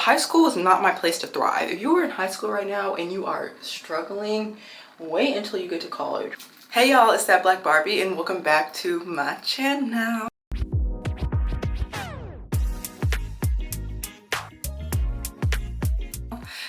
high school is not my place to thrive. If you are in high school right now and you are struggling, wait until you get to college. Hey y'all, it's that Black Barbie and welcome back to my channel.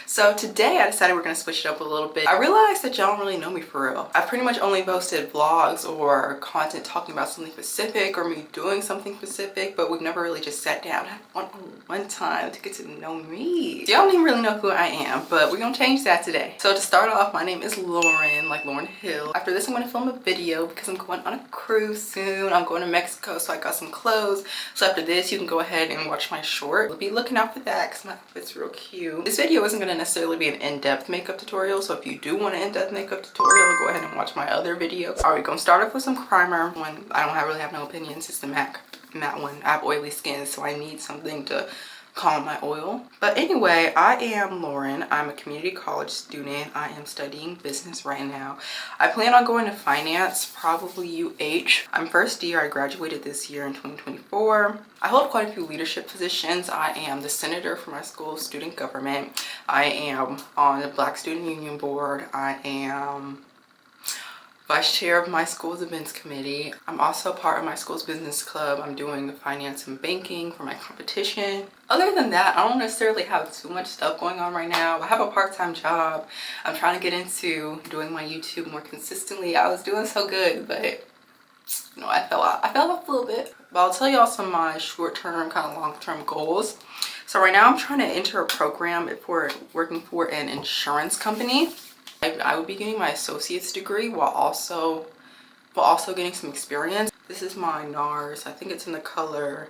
So today I decided we're going to switch it up a little bit. I realized that y'all don't really know me for real. I pretty much only posted vlogs or content talking about something specific or me doing something specific, but we've never really just sat down one time to get to know me. Y'all don't even really know who I am, but we're going to change that today. So to start off, my name is Lauren, like Lauren Hill. After this, I'm going to film a video because I'm going on a cruise soon. I'm going to Mexico, so I got some clothes. So after this, you can go ahead and watch my short. We'll be looking out for that because my outfit's real cute. This video isn't going to necessarily be an in-depth makeup tutorial, so if you do want an in-depth makeup tutorial, go ahead and watch my other video. All right, gonna start off with some primer. One, I don't really have no opinions. It's the matte one. I have oily skin, so I need something to calm my oil. But anyway, I am Lauren. I'm a community college student. I am studying business right now. I plan on going to finance, probably UH. I'm first year. I graduated this year in 2024. I hold quite a few leadership positions. I am the senator for my school's student government. I am on the Black Student Union Board. I am vice chair of my school's events committee. I'm also part of my school's business club. I'm doing finance and banking for my competition. Other than that, I don't necessarily have too much stuff going on right now. I have a part-time job. I'm trying to get into doing my YouTube more consistently. I was doing so good, but you know, I fell off a little bit. But I'll tell y'all some of my short-term, kind of long-term goals. So right now I'm trying to enter a program for working for an insurance company. I would be getting my associate's degree while also getting some experience. This is my NARS. I think it's in the color,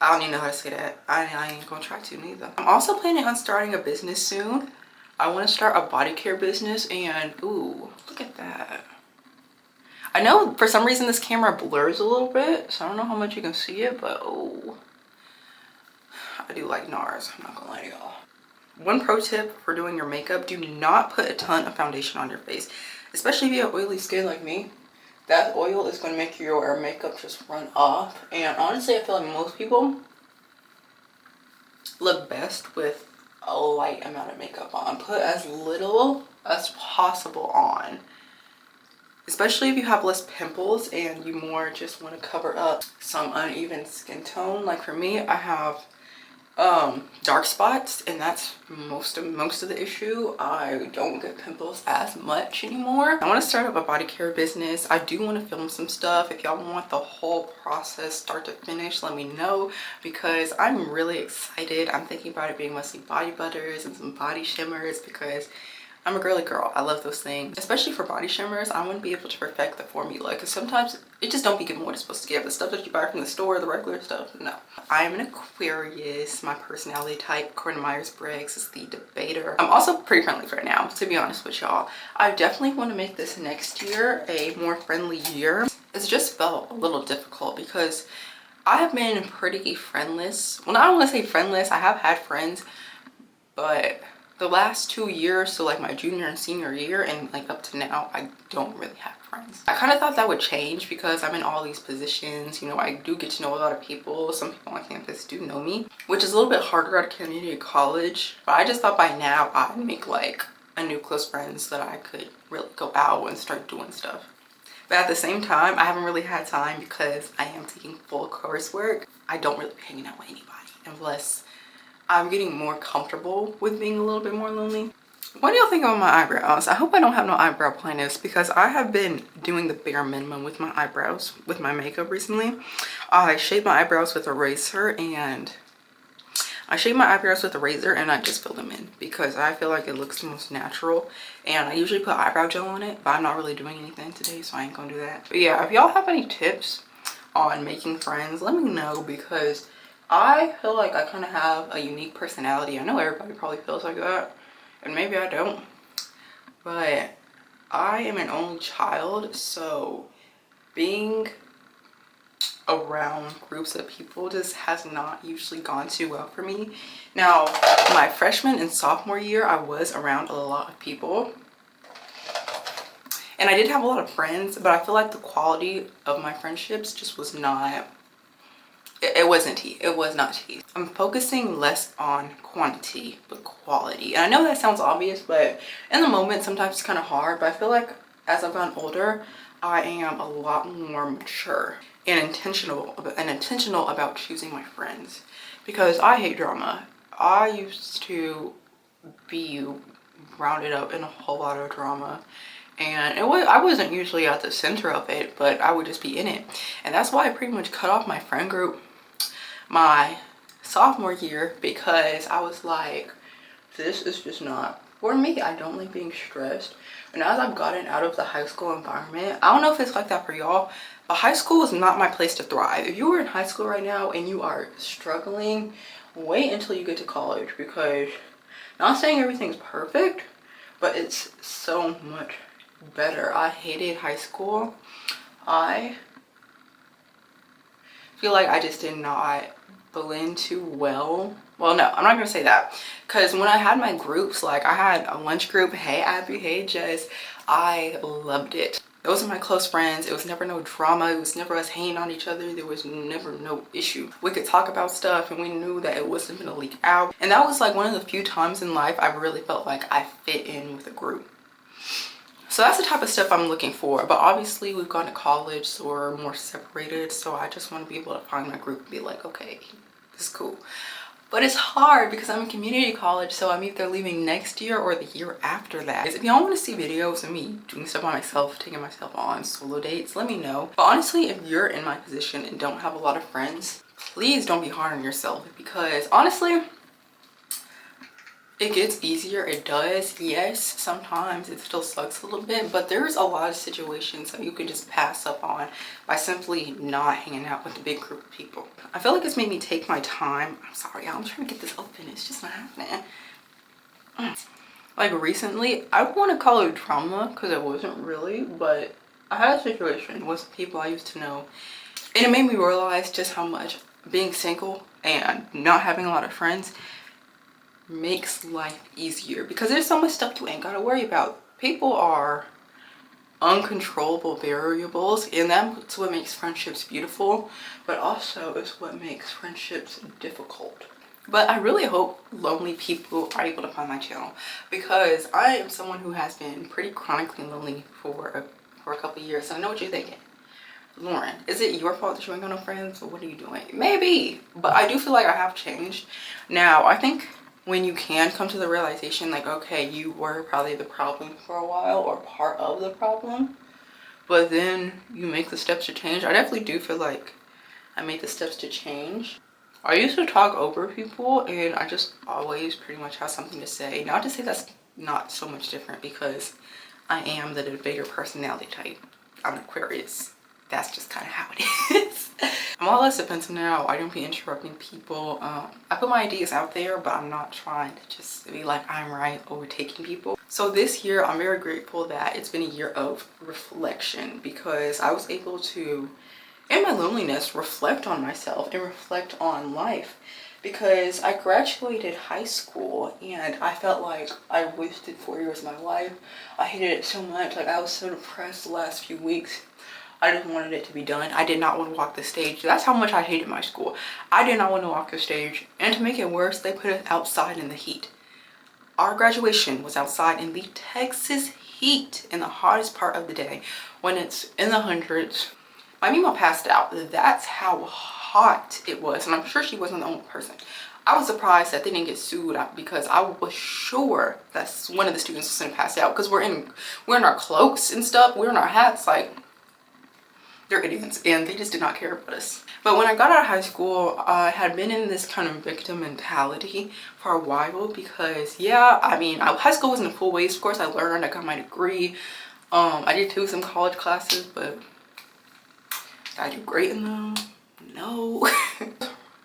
I don't even know how to say that. I ain't gonna try to neither. I'm also planning on starting a business soon. I want to start a body care business, and ooh, look at that. I know for some reason this camera blurs a little bit, so I don't know how much you can see it, but oh, I do like NARS. I'm not gonna lie to y'all. One pro tip for doing your makeup: do not put a ton of foundation on your face, especially if you have oily skin like me. That oil is going to make your makeup just run off, and honestly I feel like most people look best with a light amount of makeup on. Put as little as possible on, especially if you have less pimples and you more just want to cover up some uneven skin tone. Like for me, I have dark spots, and that's most of the issue. I don't get pimples as much anymore. I want to start up a body care business. I do want to film some stuff. If y'all want the whole process start to finish, let me know, because I'm really excited. I'm thinking about it being mostly body butters and some body shimmers because I'm a girly girl. I love those things. Especially for body shimmers, I want to be able to perfect the formula, because sometimes it just don't be giving what it's supposed to give. The stuff that you buy from the store, the regular stuff, no. I am an Aquarius. My personality type, according to Myers-Briggs, is the debater. I'm also pretty friendly right now, to be honest with y'all. I definitely want to make this next year a more friendly year. It's just felt a little difficult because I have been pretty friendless. Well, I don't want to say friendless. I have had friends, but the last 2 years, so like my junior and senior year and like up to now, I don't really have friends. I kind of thought that would change because I'm in all these positions. You know, I do get to know a lot of people. Some people on campus do know me, which is a little bit harder at a community college. But I just thought by now I'd make like a new close friends that I could really go out and start doing stuff. But at the same time, I haven't really had time because I am taking full coursework. I don't really be hanging out with anybody unless I'm getting more comfortable with being a little bit more lonely. What do y'all think about my eyebrows? I hope I don't have no eyebrow plainness because I have been doing the bare minimum with my eyebrows with my makeup recently. I shaved my eyebrows with a razor, and I just fill them in because I feel like it looks the most natural. And I usually put eyebrow gel on it, but I'm not really doing anything today, so I ain't gonna do that. But yeah, if y'all have any tips on making friends, let me know, because I feel like I kind of have a unique personality. I know everybody probably feels like that, and maybe I don't, but I am an only child, so being around groups of people just has not usually gone too well for me. Now, my freshman and sophomore year, I was around a lot of people, and I did have a lot of friends, but I feel like the quality of my friendships just was not It wasn't tea. It was not tea. I'm focusing less on quantity but quality. And I know that sounds obvious, but in the moment sometimes it's kind of hard. But I feel like as I've gotten older, I am a lot more mature and intentional about choosing my friends, because I hate drama. I used to be rounded up in a whole lot of drama, and I wasn't usually at the center of it, but I would just be in it. And that's why I pretty much cut off my friend group my sophomore year, because I was like, this is just not for me. I don't like being stressed. And as I've gotten out of the high school environment, I don't know if it's like that for y'all, but high school is not my place to thrive. If you are in high school right now and you are struggling, wait until you get to college, because not saying everything's perfect, but it's so much better. I hated high school. I feel like I just did not blend too well. Well, no, I'm not gonna say that, because when I had my groups, like I had a lunch group, hey Abby, hey Jess, I loved it. Those are my close friends. It was never no drama. It was never us hating on each other. There was never no issue. We could talk about stuff and we knew that it wasn't gonna leak out. And that was like one of the few times in life I really felt like I fit in with a group. So that's the type of stuff I'm looking for. But obviously we've gone to college, so we're more separated. So I just want to be able to find my group and be like, okay, this is cool. But it's hard because I'm in community college, so I'm either leaving next year or the year after that. If y'all want to see videos of me doing stuff by myself, taking myself on solo dates, let me know. But honestly, if you're in my position and don't have a lot of friends, please don't be hard on yourself, because honestly, it gets easier. It does. Yes, sometimes it still sucks a little bit, but there's a lot of situations that you can just pass up on by simply not hanging out with a big group of people. I feel like it's made me take my time. I'm sorry, y'all. I'm trying to get this open. It's just not happening. Like recently, I don't want to call it drama because it wasn't really, but I had a situation with people I used to know, and it made me realize just how much being single and not having a lot of friends makes life easier, because there's so much stuff you ain't gotta worry about. People are uncontrollable variables, and that's what makes friendships beautiful, but also it's what makes friendships difficult. But I really hope lonely people are able to find my channel, because I am someone who has been pretty chronically lonely for a couple of years. So I know what you're thinking. Lauren, is it your fault that you ain't got no friends, or what are you doing? Maybe, but I do feel like I have changed. Now, I think when you can come to the realization, like, okay, you were probably the problem for a while, or part of the problem, but then you make the steps to change. I definitely do feel like I made the steps to change. I used to talk over people, and I just always pretty much have something to say. Not to say that's not so much different, because I am the debater personality type. I'm an Aquarius. That's just kind of how it is. I'm a lot less defensive now. I don't be interrupting people. I put my ideas out there, but I'm not trying to just be like I'm right, overtaking people. So this year, I'm very grateful that it's been a year of reflection, because I was able to, in my loneliness, reflect on myself and reflect on life. Because I graduated high school and I felt like I wasted 4 years of my life. I hated it so much. Like, I was so depressed the last few weeks. I just wanted it to be done. I did not want to walk the stage. That's how much I hated my school. I did not want to walk the stage. And to make it worse, they put us outside in the heat. Our graduation was outside in the Texas heat, in the hottest part of the day, when it's in the hundreds. My mama passed out. That's how hot it was. And I'm sure she wasn't the only person. I was surprised that they didn't get sued, because I was sure that one of the students was going to pass out, because we're in our cloaks and stuff. We're in our hats, like, they're idiots, and they just did not care about us. But when I got out of high school, I had been in this kind of victim mentality for a while, because yeah, I mean, high school wasn't a full waste. Of course, I learned, I got my degree. I did take some college classes, but did I do great in them? No.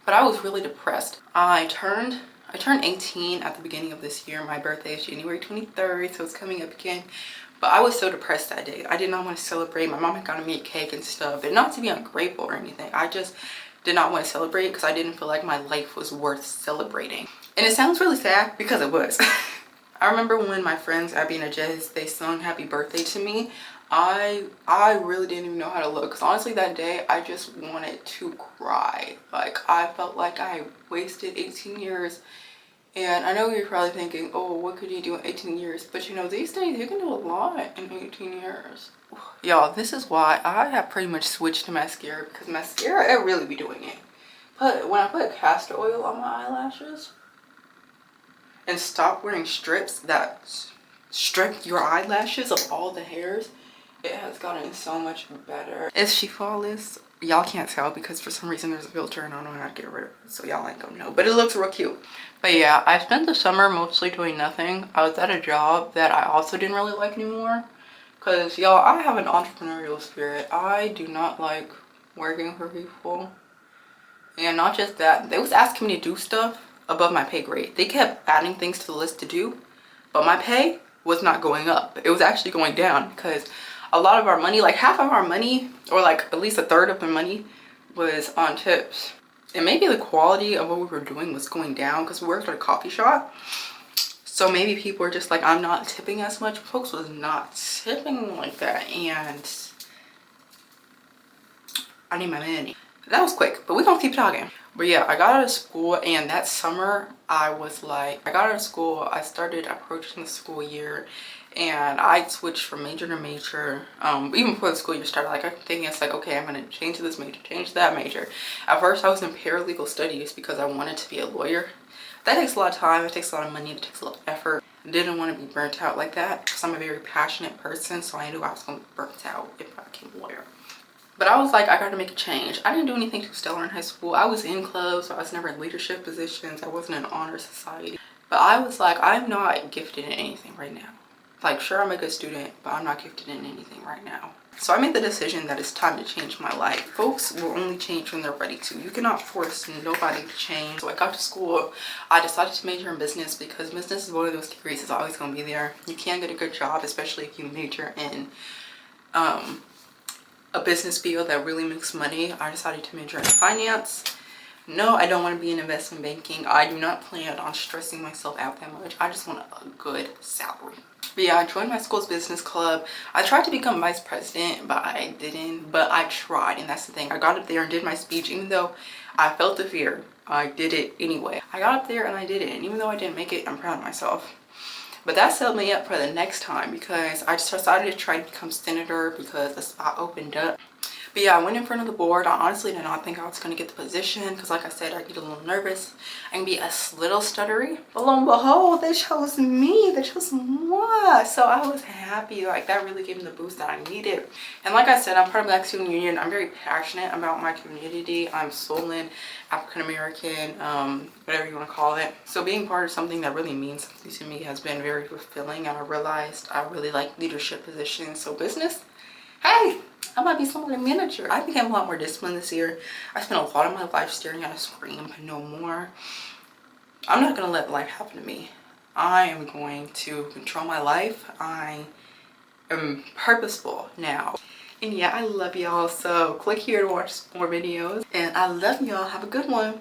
But I was really depressed. I turned 18 at the beginning of this year. My birthday is January 23rd, so it's coming up again. But I was so depressed that day. I did not want to celebrate. My mom had gotten me a cake and stuff. And not to be ungrateful or anything. I just did not want to celebrate, because I didn't feel like my life was worth celebrating. And it sounds really sad, because it was. I remember when my friends Abby and Jess, they sung happy birthday to me. I really didn't even know how to look, because honestly that day I just wanted to cry. Like, I felt like I wasted 18 years. And I know you're probably thinking, oh, what could you do in 18 years? But you know, these days you can do a lot in 18 years. Y'all, this is why I have pretty much switched to mascara, because mascara, it really be doing it. But when I put castor oil on my eyelashes and stop wearing strips that strip your eyelashes of all the hairs, it has gotten so much better. Is she flawless? Y'all can't tell because for some reason there's a filter and I don't know how to get rid of it, so y'all ain't gonna know. But it looks real cute. But yeah, I spent the summer mostly doing nothing. I was at a job that I also didn't really like anymore. Cause y'all, I have an entrepreneurial spirit. I do not like working for people. And not just that, they was asking me to do stuff above my pay grade. They kept adding things to the list to do, but my pay was not going up. It was actually going down because a lot of our money, like half of our money, or like at least a third of the money, was on tips. And maybe the quality of what we were doing was going down because we worked at a coffee shop. So maybe people were just like, I'm not tipping as much. Folks was not tipping like that. And I need my money. That was quick, but we're gonna keep talking. But yeah, I got out of school, and that summer I was like, I got out of school, I started approaching the school year, and I switched from major to major. Even before the school year started, like, I'm thinking, it's like, okay, I'm gonna change this major, change that major. At first I was in paralegal studies because I wanted to be a lawyer. That takes a lot of time, it takes a lot of money, it takes a lot of effort. Didn't want to be burnt out like that because I'm a very passionate person, so I knew I was gonna be burnt out if I became a lawyer. But I was like, I gotta make a change. I didn't do anything too stellar in high school. I was in clubs, so I was never in leadership positions. I wasn't in honor society. But I was like, I'm not gifted in anything right now. Like, sure, I'm a good student, but I'm not gifted in anything right now. So I made the decision that it's time to change my life. Folks will only change when they're ready to. You cannot force nobody to change. So I got to school. I decided to major in business because business is one of those degrees that's always gonna be there. You can get a good job, especially if you major in a business field that really makes money. I decided to major in finance. No, I don't want to be in investment banking. I do not plan on stressing myself out that much. I just want a good salary. But yeah, I joined my school's business club. I tried to become vice president, but I didn't. But I tried, and that's the thing. I got up there and did my speech, even though I felt the fear. I did it anyway. I got up there and I did it, and even though I didn't make it, I'm proud of myself. But that set me up for the next time because I just decided to try to become senator because the spot opened up. But yeah, I went in front of the board. I honestly did not think I was going to get the position because, like I said, I get a little nervous. I can be a little stuttery. But lo and behold, they chose me. They chose moi. So I was happy. Like, that really gave me the boost that I needed. And like I said, I'm part of Black Student Union. I'm very passionate about my community. I'm Solon, African American, whatever you want to call it. So being part of something that really means something to me has been very fulfilling. And I realized I really like leadership positions. So business, hey, I might be somewhat a manager. I became a lot more disciplined this year. I spent a lot of my life staring at a screen, but no more. I'm not gonna let life happen to me. I am going to control my life. I am purposeful now. And yeah, I love y'all. So click here to watch more videos. And I love y'all. Have a good one.